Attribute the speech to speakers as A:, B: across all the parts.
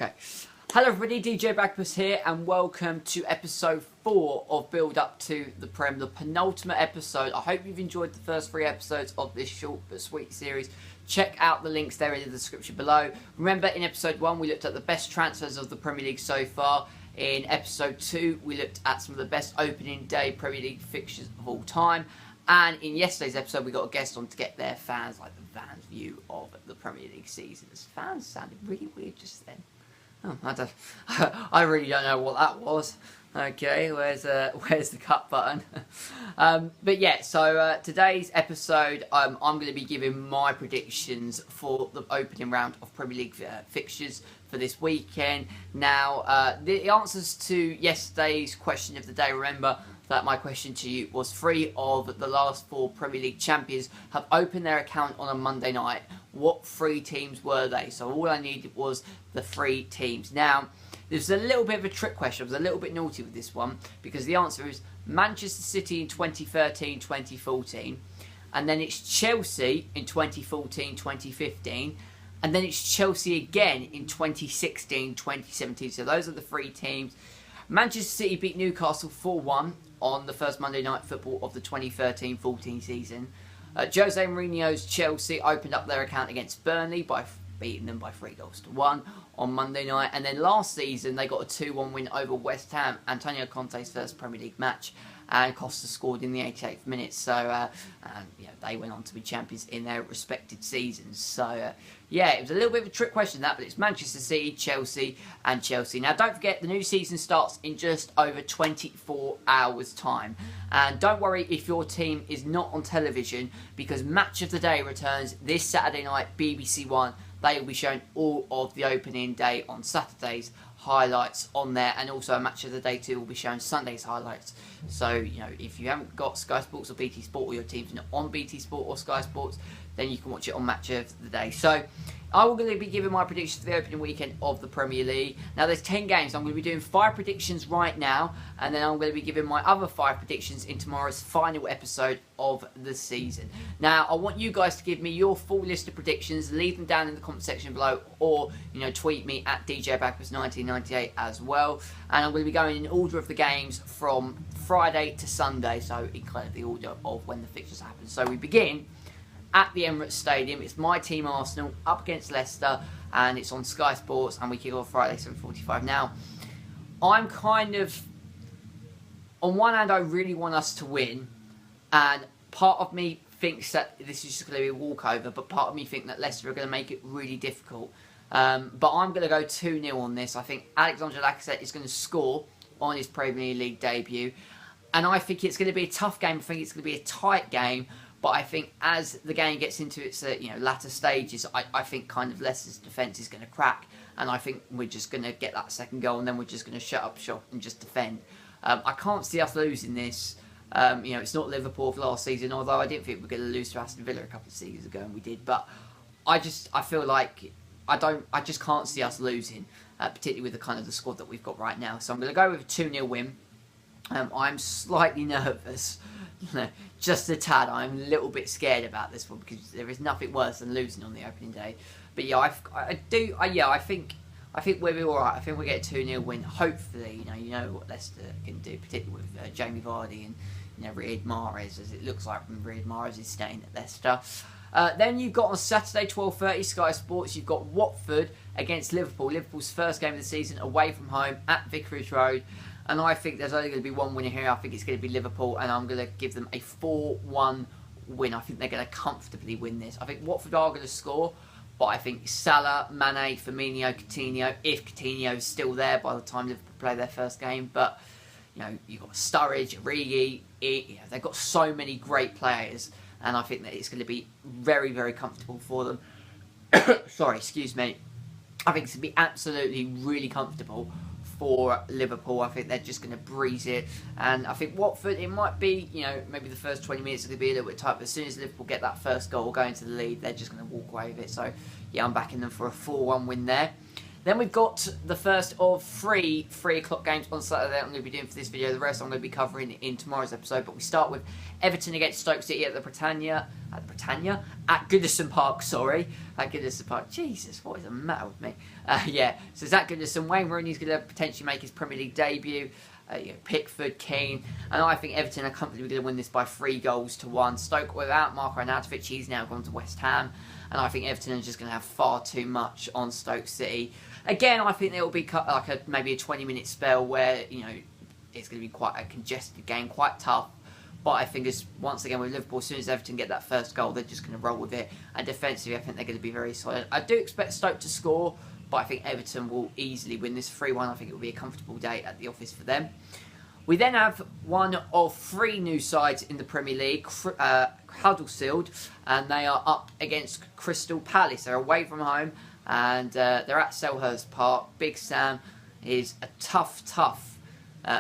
A: Okay. Hello everybody, DJ Bagpuss here and welcome to episode 4 of Build Up to the Prem, the penultimate episode. I hope you've enjoyed the first 3 episodes of this short but sweet series. Check out the links there in the description below. Remember, in episode 1 we looked at the best transfers of the Premier League so far. In episode 2 we looked at some of the best opening day Premier League fixtures of all time. And in yesterday's episode we got a guest on to get their fans, like the fans' view of the Premier League seasons. Fans sounded really weird just then. Oh, I really don't know what that was. Okay, where's the cut button? But yeah, so today's episode, I'm going to be giving my predictions for the opening round of Premier League fixtures for this weekend. Now, the answers to yesterday's question of the day, remember that my question to you was 3 of the last 4 Premier League champions have opened their account on a Monday night. What 3 teams were they? So all I needed was the 3 teams. Now, there's a little bit of a trick question. I was a little bit naughty with this one because the answer is Manchester City in 2013-2014, and then it's Chelsea in 2014-2015, and then it's Chelsea again in 2016-2017. So those are the 3 teams. Manchester City beat Newcastle 4-1 on the first Monday Night Football of the 2013-14 season. Jose Mourinho's Chelsea opened up their account against Burnley by beating them by 3-1 on Monday night. And then last season, they got a 2-1 win over West Ham, Antonio Conte's first Premier League match, and Costa scored in the 88th minute. So, they went on to be champions in their respected seasons. So, yeah, it was a little bit of a trick question, that, but it's Manchester City, Chelsea, and Chelsea. Now, don't forget, the new season starts in just over 24 hours' time. And don't worry if your team is not on television, because Match of the Day returns this Saturday night, BBC One. They will be showing all of the opening day on Saturday's highlights on there, and also a Match of the Day 2 will be showing Sunday's highlights. So, if you haven't got Sky Sports or BT Sport, or your team's not on BT Sport or Sky Sports, then you can watch it on Match of the Day. So, I'm going to be giving my predictions for the opening weekend of the Premier League. Now, there's 10 games. I'm going to be doing 5 predictions right now, and then I'm going to be giving my other 5 predictions in tomorrow's final episode of the season. Now, I want you guys to give me your full list of predictions. Leave them down in the comment section below, or, tweet me at DJBagpuss1998 as well. And I'm going to be going in order of the games from Friday to Sunday, so in kind of the order of when the fixtures happen. So we begin at the Emirates Stadium. It's my team Arsenal up against Leicester, and it's on Sky Sports, and we kick off Friday 7:45. Now, I'm kind of, on one hand, I really want us to win, and part of me thinks that this is just going to be a walkover, but part of me thinks that Leicester are going to make it really difficult. But I'm going to go 2-0 on this. I think Alexandre Lacazette is going to score on his Premier League debut, and I think it's going to be a tough game. I think it's going to be a tight game. But I think as the game gets into its latter stages, I think kind of Leicester's defence is going to crack, and I think we're just going to get that second goal, and then we're just going to shut up shop and just defend. I can't see us losing this. It's not Liverpool of last season, although I didn't think we were going to lose to Aston Villa a couple of seasons ago, and we did. But I feel like I just can't see us losing, particularly with the kind of the squad that we've got right now. So I'm going to go with a 2-0 win. I'm slightly nervous. Just a tad. I'm a little bit scared about this one because there is nothing worse than losing on the opening day. But yeah, I think we'll be all right. I think we'll get a 2-0 win. Hopefully, you know what Leicester can do, particularly with Jamie Vardy and Riyad Mahrez, as it looks like when Riyad Mahrez is staying at Leicester. Then you've got on Saturday 12:30 Sky Sports. You've got Watford against Liverpool. Liverpool's first game of the season away from home at Vicarage Road. And I think there's only going to be one winner here. I think it's going to be Liverpool, and I'm going to give them a 4-1 win. I think they're going to comfortably win this. I think Watford are going to score, but I think Salah, Mane, Firmino, Coutinho, if Coutinho is still there by the time Liverpool play their first game. But, you've got Sturridge, Origi, they've got so many great players, and I think that it's going to be very, very comfortable for them. Sorry, excuse me. I think it's going to be absolutely really comfortable for Liverpool. I think they're just going to breeze it, and I think Watford, it might be, maybe the first 20 minutes are going to be a little bit tight, but as soon as Liverpool get that first goal or go into the lead, they're just going to walk away with it. So yeah, I'm backing them for a 4-1 win there. Then we've got the first of 3 3:00 games on Saturday that I'm going to be doing for this video. The rest I'm going to be covering in tomorrow's episode. But we start with Everton against Stoke City at the Britannia. At Goodison Park, sorry. At Goodison Park. Jesus, what is the matter with me? So it's at Goodison. Wayne Rooney's going to potentially make his Premier League debut. Pickford, Keane, and I think Everton are comfortably going to win this by 3-1. Stoke without Marko Arnautovic, he's now gone to West Ham, and I think Everton are just going to have far too much on Stoke City. Again, I think there will be like maybe a 20-minute spell where it's going to be quite a congested game, quite tough. But I think once again with Liverpool, as soon as Everton get that first goal, they're just going to roll with it. And defensively, I think they're going to be very solid. I do expect Stoke to score, but I think Everton will easily win this 3-1. I think it will be a comfortable day at the office for them. We then have one of 3 new sides in the Premier League, Huddersfield, and they are up against Crystal Palace. They're away from home, and they're at Selhurst Park. Big Sam is a tough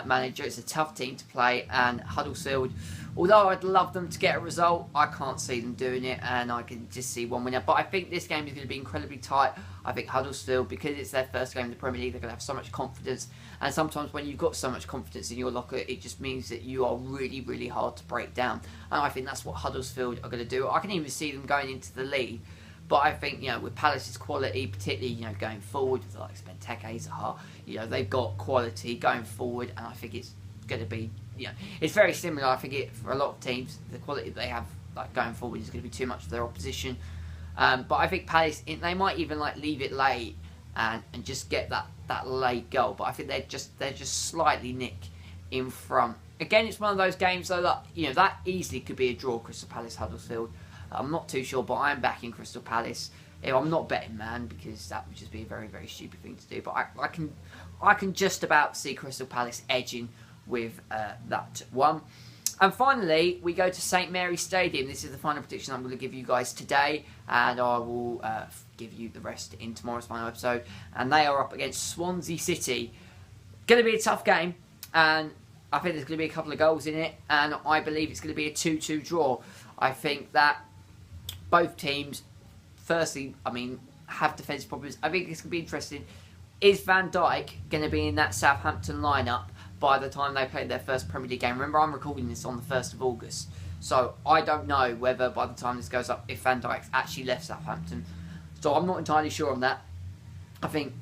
A: manager. It's a tough team to play, and Huddersfield, although I'd love them to get a result, I can't see them doing it, and I can just see one winner. But I think this game is going to be incredibly tight. I think Huddersfield, because it's their first game in the Premier League, they're going to have so much confidence. And sometimes when you've got so much confidence in your locker, it just means that you are really, really hard to break down. And I think that's what Huddersfield are going to do. I can even see them going into the lead. But I think, with Palace's quality, particularly, going forward, with like Benteke, Zaha, they've got quality going forward, and I think it's going to be, it's very similar. I think for a lot of teams, the quality they have like going forward is going to be too much for their opposition. But I think Palace, they might even like leave it late and just get that late goal. But I think they're just slightly nick in front. Again, it's one of those games though that that easily could be a draw. Crystal Palace Huddersfield. I'm not too sure, but I am backing Crystal Palace. I'm not betting, man, because that would just be a very, very stupid thing to do. But I can just about see Crystal Palace edging with that one. And finally, we go to St Mary's Stadium. This is the final prediction I'm going to give you guys today, and I will give you the rest in tomorrow's final episode. And they are up against Swansea City. Going to be a tough game, and I think there's going to be a couple of goals in it, and I believe it's going to be a 2-2 draw. I think that both teams, firstly, have defensive problems. I think it's going to be interesting. Is Van Dijk going to be in that Southampton lineup by the time they play their first Premier League game? Remember, I'm recording this on the 1st of August. So I don't know whether by the time this goes up, if Van Dijk's actually left Southampton. So I'm not entirely sure on that. I think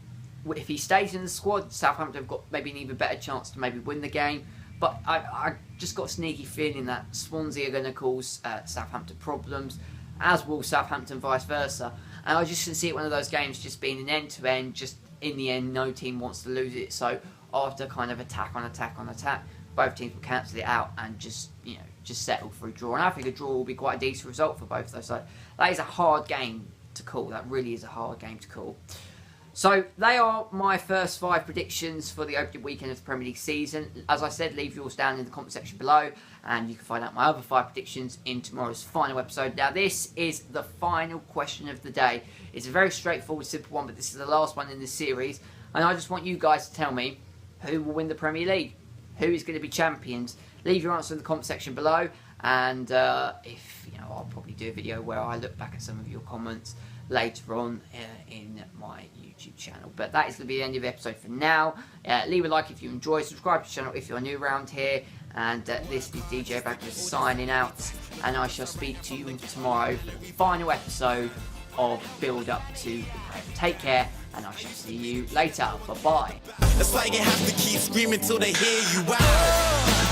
A: if he stays in the squad, Southampton have got maybe an even better chance to maybe win the game. But I just got a sneaky feeling that Swansea are going to cause Southampton problems, as will Southampton vice versa. And I just can see it one of those games just being an end-to-end, just in the end, no team wants to lose it. So after kind of attack on attack, both teams will cancel it out and just settle for a draw. And I think a draw will be quite a decent result for both of those. So that is a hard game to call. That really is a hard game to call. So they are my first 5 predictions for the opening weekend of the Premier League season. As I said, leave yours down in the comment section below, and you can find out my other 5 predictions in tomorrow's final episode. Now, this is the final question of the day. It's a very straightforward, simple one, but this is the last one in the series, and I just want you guys to tell me who will win the Premier League, who is going to be champions. Leave your answer in the comment section below, and if I'll probably do a video where I look back at some of your comments later on in my YouTube channel. But that is going to be the end of the episode for now. Leave a like if you enjoy, subscribe to the channel if you're new around here, and this is DJ Bagpuss signing out, and I shall speak to you tomorrow for the final episode of Build Up to the Prem. Take care, and I shall see you later. Bye bye.
B: That's why you have to keep screaming till they hear you out.